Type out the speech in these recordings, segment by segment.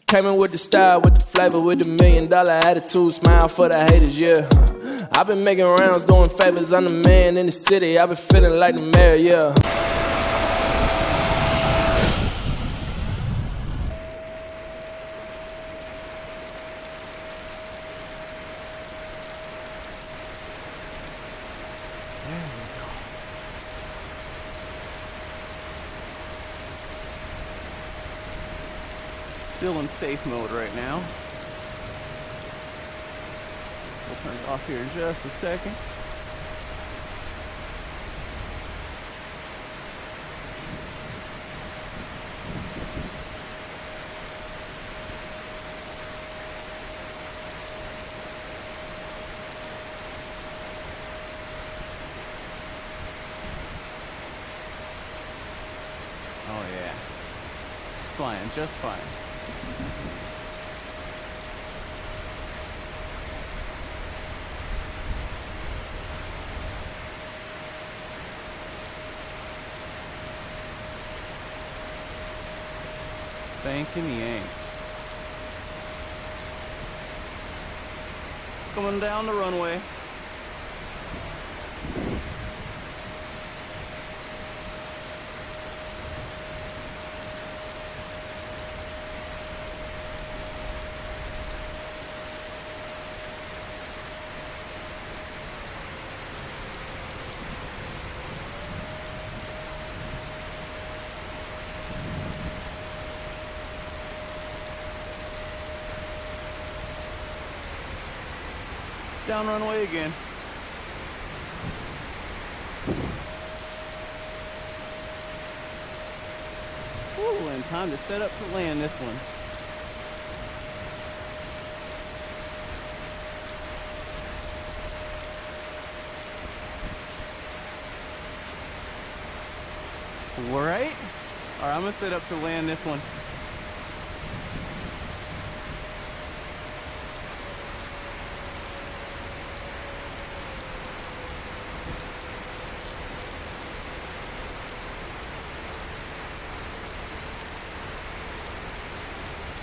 Came in with the style, with the flavor, with the $1 million attitude, smile for the haters, yeah. I've been making rounds, doing favors, I'm the man in the city, I've been feeling like the mayor, yeah. Still in safe mode right now. We'll turn it off here in just a second. Oh yeah, flying just fine. Thanking Yank. Coming down the runway. Down runway again. Ooh, and time to set up to land this one. Alright. Alright, I'm gonna set up to land this one.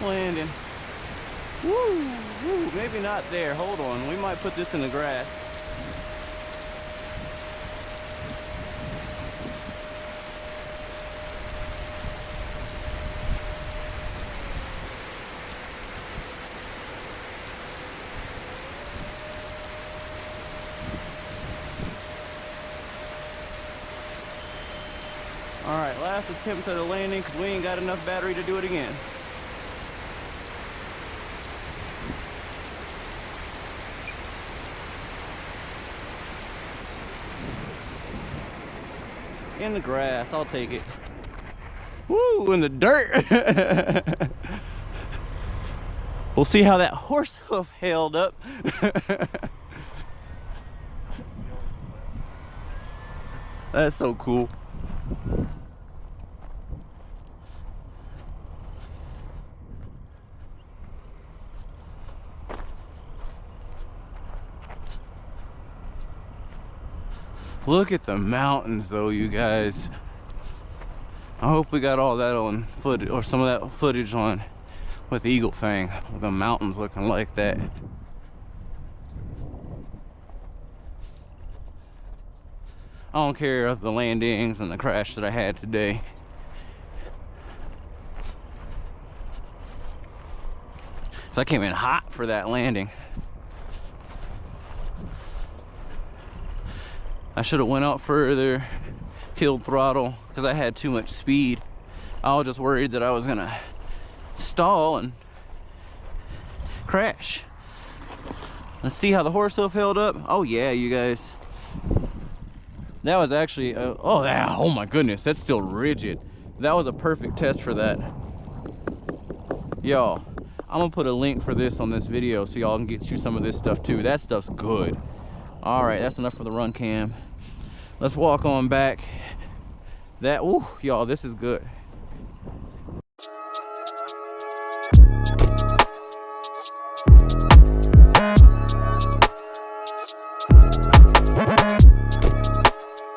Landing. Woo, woo, maybe not there. Hold on, we might put this in the grass. All right, last attempt at a landing because we ain't got enough battery to do it again. In the grass, I'll take it. Woo, in the dirt. We'll see how that horse hoof held up. That's so cool. Look at the mountains though, you guys. I hope we got all that on footage, or some of that footage on with Eagle Fang, with the mountains looking like that. I don't care of the landings and the crash that I had today. So I came in hot for that landing. I should have went out further, killed throttle, because I had too much speed. I was just worried that I was gonna stall and crash. Let's see how the horse hoof held up. Oh yeah, you guys. That was actually, oh my goodness, that's still rigid. That was a perfect test for that. Y'all, I'm gonna put a link for this on this video so y'all can get you some of this stuff too. That stuff's good. All right, that's enough for the run cam. Let's walk on back. That, ooh, y'all, this is good.